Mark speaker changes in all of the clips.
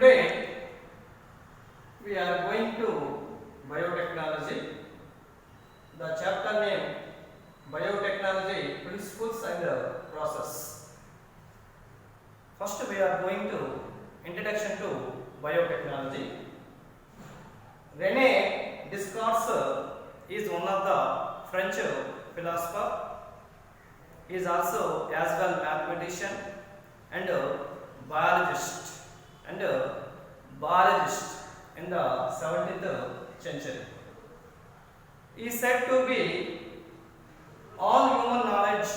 Speaker 1: Today we are going to biotechnology. The chapter name biotechnology principles and process. First we are going to introduction to biotechnology. René Descartes is one of the French philosopher. He is also as well mathematician and biologist in the 17th century. He is said to be all human knowledge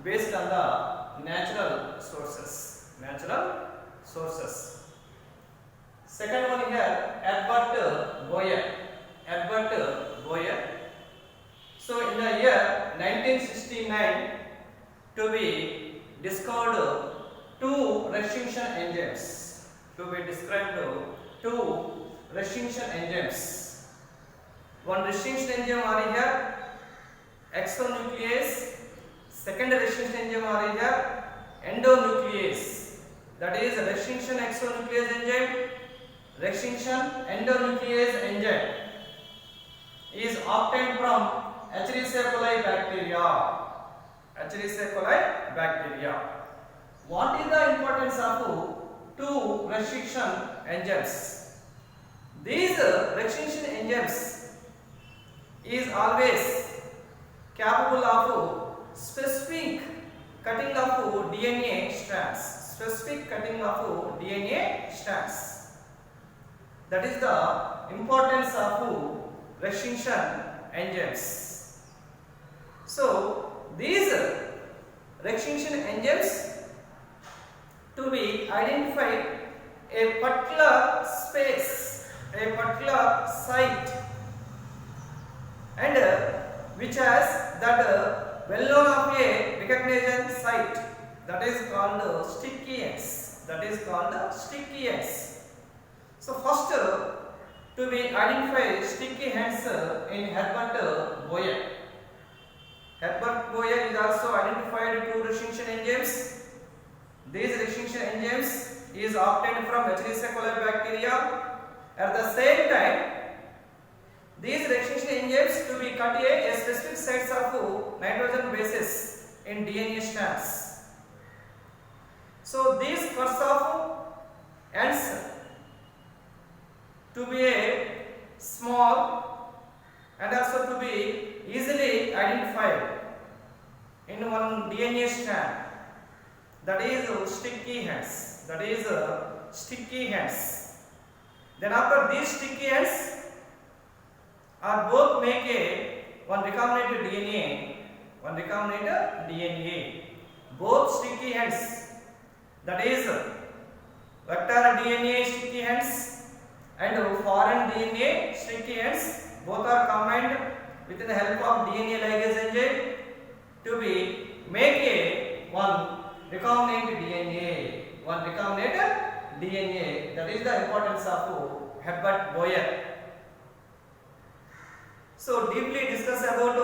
Speaker 1: based on the natural sources. Second one here, Herbert Boyer. So in the year 1969, to be discovered two restriction enzymes. To be described two restriction enzymes. One restriction enzyme are here exonuclease. Second restriction enzyme are here endonuclease. That is restriction exonuclease enzyme, restriction endonuclease enzyme is obtained from Escherichia coli bacteria. What is the importance of two restriction enzymes? These restriction enzymes is always capable of specific cutting of DNA strands. That is the importance of restriction enzymes. So these restriction enzymes to be identified a particular space, a particular site, and which has that well known of a recognition site, that is called sticky ends. So first to be identified sticky ends in Herbert Boyer. Herbert Boyer is also identified two restriction enzymes. These restriction enzymes is obtained from Escherichia coli bacteria. At the same time, these restriction enzymes to be cut a specific sites of nitrogen bases in DNA strands. So these cuts of ends to be a small and also to be easily identified in one DNA strand. That is sticky ends. Then after these sticky ends are both make a one recombinant DNA. Both sticky ends, that is vector DNA sticky ends and foreign DNA sticky ends, both are combined with the help of DNA ligase enzyme to be make a one recombinant DNA. That is the importance of Herbert Boyer. So deeply discuss about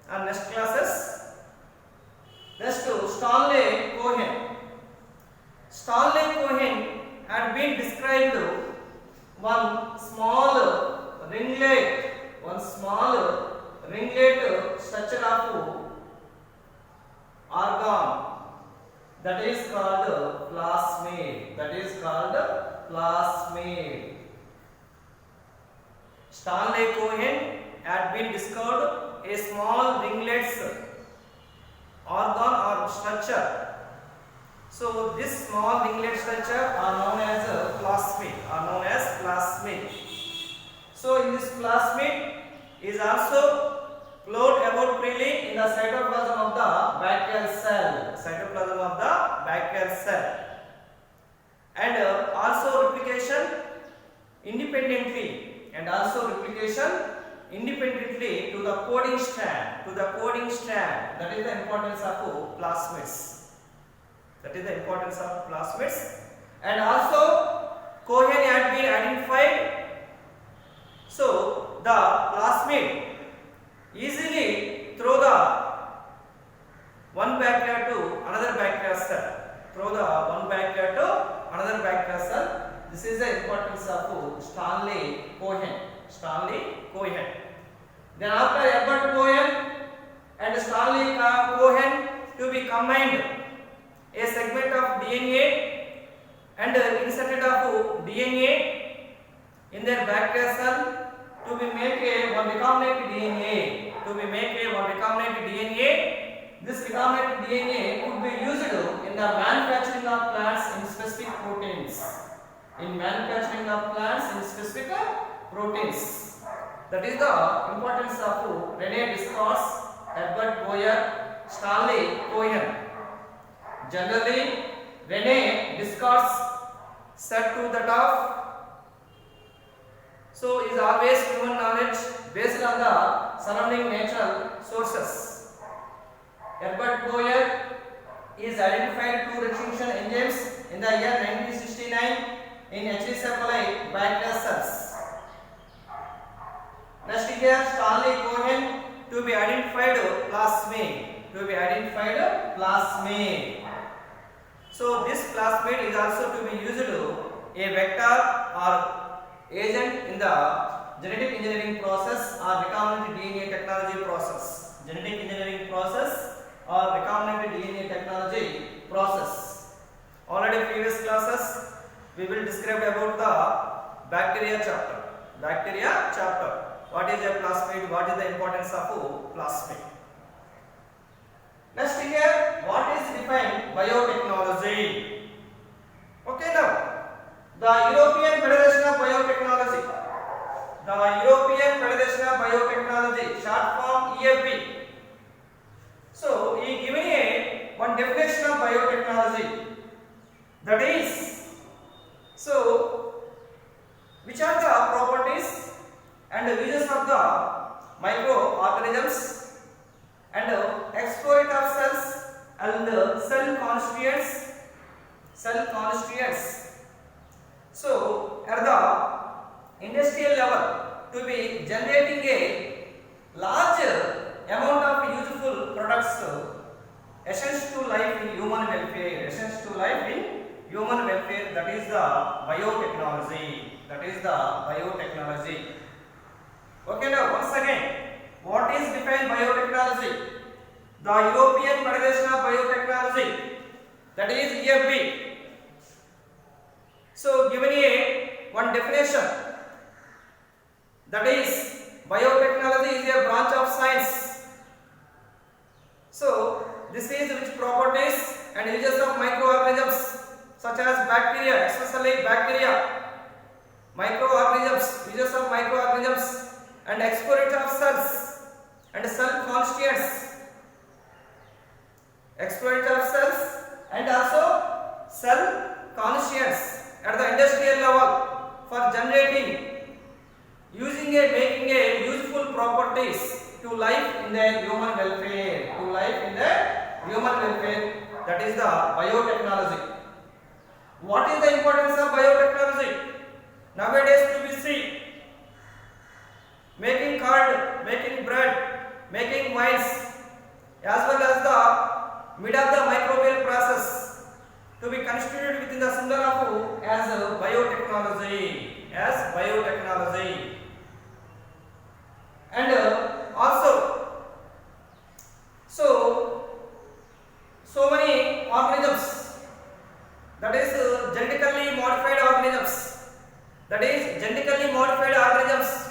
Speaker 1: our next classes. Next to Stanley Cohen had been described one small ringlet structure of organ, that is called plasmid. Stanley Cohen had been discovered a small ringlets organ or structure. So this small ringlet structure are known as plasmid. So in this plasmid is also float about freely in the cytoplasm of the bacterial cell, and also replication independently to the coding strand. That is the importance of plasmids. And also Cohen had been identified. So the plasmid easily throw the one bacteria to another bacteria cell, This is the importance of Stanley Cohen. Stanley Cohen. Then after Herbert Cohen and Stanley Cohen to be combined a segment of DNA and inserted of DNA in their bacterial cell to be make a one recombinant DNA. To be make a one recombinant DNA. This recombinant DNA could be used in the manufacturing of plants in specific proteins. In manufacturing of plants in specific proteins. That is the importance of Rene Descartes, Herbert Boyer, Stanley Cohen. Generally, Rene Descartes said to the top, so is always human knowledge based on the surrounding natural sources. Herbert Boyer is identified two extinction enzymes in the year 1969 in H. coli bacterial cells. Next here, Stanley Cohen to be identified plasmid. To be identified plasmid. So this plasmid is also to be used a vector or agent in the genetic engineering process or recombinant DNA technology process. Genetic engineering process or recombinant DNA technology process. Already previous classes we will describe about the bacteria chapter. Bacteria chapter. What is a plasmid? What is the importance of plasmid? Next here, what is defined biotechnology? Okay, now the European Federation of Biotechnology. The European Federation of Biotechnology, short form EFB. So he given a one definition of biotechnology. That is, so which are the properties and uses of the microorganisms and explorative cells and cell constituents. So at the industrial level to be generating a large amount of useful products essential to life in human welfare. Essential to life in human welfare. That is the biotechnology. That is the biotechnology. Okay, now once again, what is defined biotechnology? The European Federation of Biotechnology, that is EFB. So given a one definition, that is biotechnology is a branch of science. So this is which properties and uses of microorganisms such as bacteria, especially bacteria, microorganisms, uses of microorganisms and explorative cells and cell constituents, explorative cells and also cell constituents at the industrial level for generating, using a making a useful properties to life in the human welfare. To life in the human welfare. That is the biotechnology. What is the importance of biotechnology? Nowadays to be seen. Making curd, making bread, making wines, as well as the mid of the microbial process to be constituted within the symbol of as biotechnology. As biotechnology. And also, so many organisms, that is genetically modified organisms, that is genetically modified organisms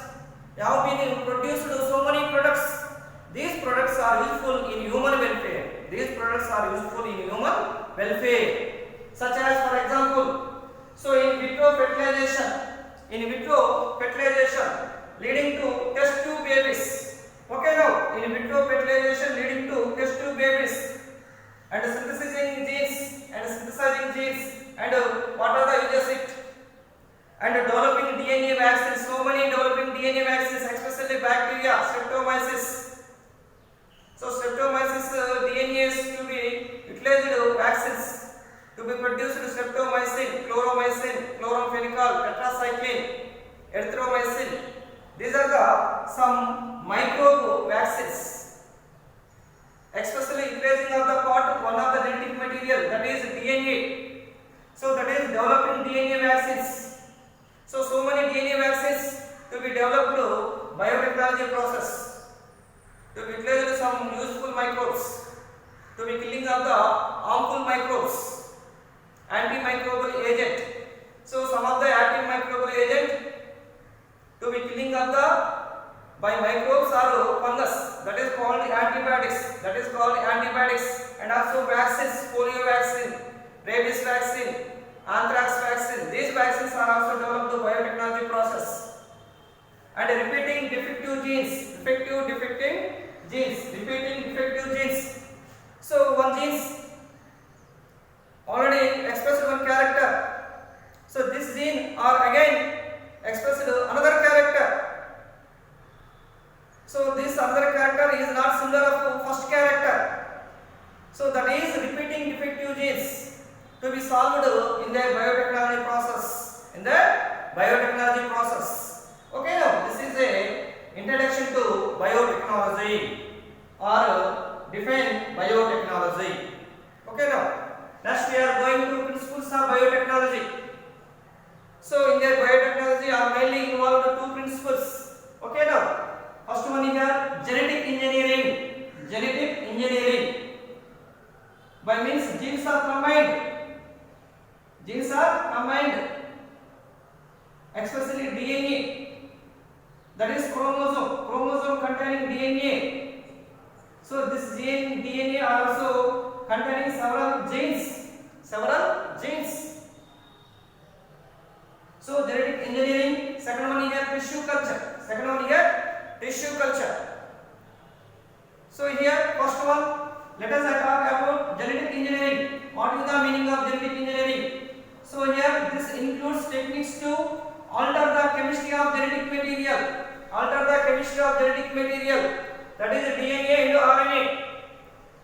Speaker 1: have been produced so many products. These products are useful in human welfare. These products are useful in human welfare. Such as, for example, so in vitro fertilization leading to test tube babies. Okay, now in vitro fertilization leading to test tube babies and synthesizing genes and what are the uses it? And developing DNA vaccines, so many developing DNA vaccines, especially bacteria, streptomyces. So streptomyces DNA is to be utilized vaccines to be produced streptomycin, chloromycin, chloramphenicol, tetracycline, erythromycin. These are the some microbe vaccines, especially utilizing of the part one of the genetic material, that is DNA. So that is developing DNA vaccines. So many DNA vaccines to be developed biotechnology process to utilize some useful microbes to be killing of the harmful microbes, antimicrobial agent. So some of the antimicrobial agent to be killing of the by microbes or fungus, that is called antibiotics. That is called antibiotics, and also vaccines, polio vaccine, rabies vaccine, anthrax vaccine. These vaccines are also developed through biotechnology process. And repeating defective genes, repeating defective genes. So one genes already expressed one character. So this gene are again expressed another character. So this other character is not similar to first character. So that is repeating defective genes to be solved in the biotechnology process. Okay, now this is a introduction to biotechnology or define biotechnology. Okay, now next we are going to principles of biotechnology. So in the biotechnology are mainly involved two principles. Okay, now first one is genetic engineering. Genetic engineering by means genes are combined. Especially DNA. That is chromosome containing DNA. So this DNA are also containing several genes. So genetic engineering. Second one is tissue culture. So here first one, let us talk about genetic engineering. What is the meaning of genetic engineering? So here this includes techniques to alter the chemistry of genetic material. That is DNA and RNA.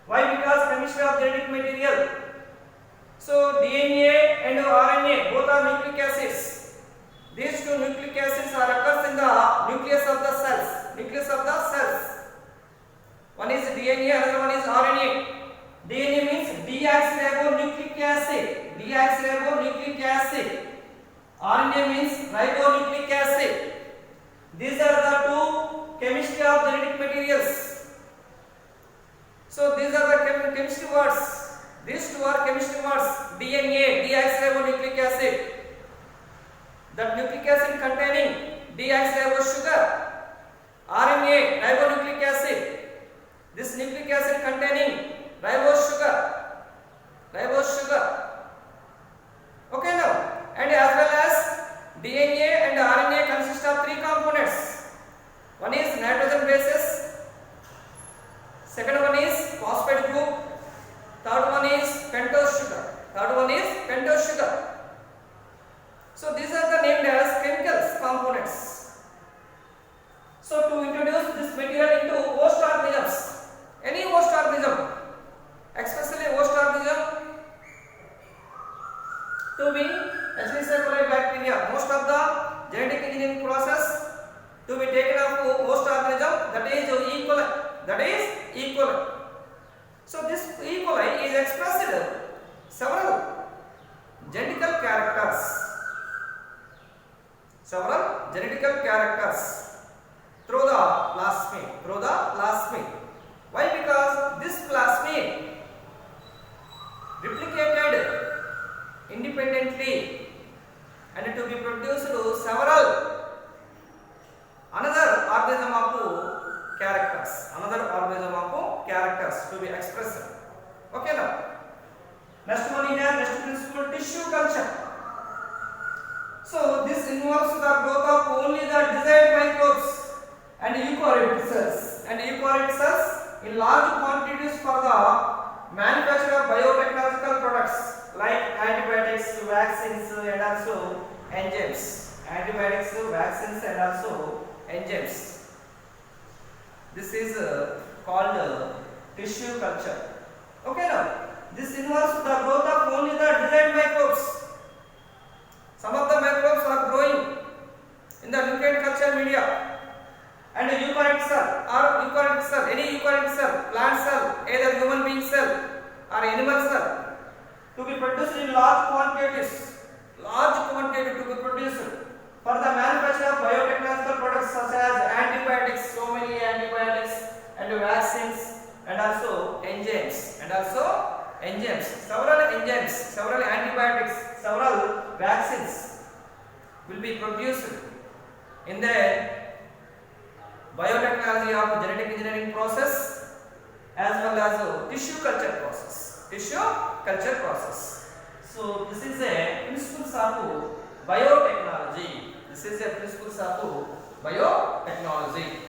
Speaker 1: Why? Because chemistry of genetic material. So DNA and RNA both are nucleic acids. These two nucleic acids are occurs in the nucleus of the cells. One is DNA, another one is RNA. DNA means deoxyribonucleic acid. RNA means ribonucleic acid. These are the two chemistry of genetic materials. So these are the chemistry words. These two are chemistry words. DNA, deoxyribonucleic acid. That nucleic acid containing deoxyribose sugar. RNA, ribonucleic acid. This nucleic acid containing ribose sugar. Okay, now, and as well as DNA and RNA consist of three components. One is nitrogen bases, second one is phosphate group, third one is pentose sugar. So these are the named as chemicals components. So to introduce this material into host organisms, any host organism, especially host organism to be Escherichia coli bacteria, most of the genetic engineering process to be taken up to host organism, that is E. coli. So this E. coli is expressed several genetical characters through the plasmid. Why? Because this plasmid replicated independently and to be produced several another organism of characters to be expressed. Okay, now next one is next principle, tissue culture. So this involves the growth of only the desired microbes and eukaryotic cells in large quantities for the manufacture of biotechnological products like antibiotics, vaccines and also enzymes. This is called tissue culture. Okay, now this involves the growth of only the desired microbes. Some of the microbes are growing in the nutrient culture media, and a eukaryotic cell, any eukaryotic cell, plant cell, either human being cell or animal cell, to be produced in large quantity to be produced. and also enzymes. Several enzymes, several antibiotics, several vaccines will be produced in the biotechnology of genetic engineering process as well as tissue culture process. Tissue culture process. So this is a principles of biotechnology. This is a principles of biotechnology.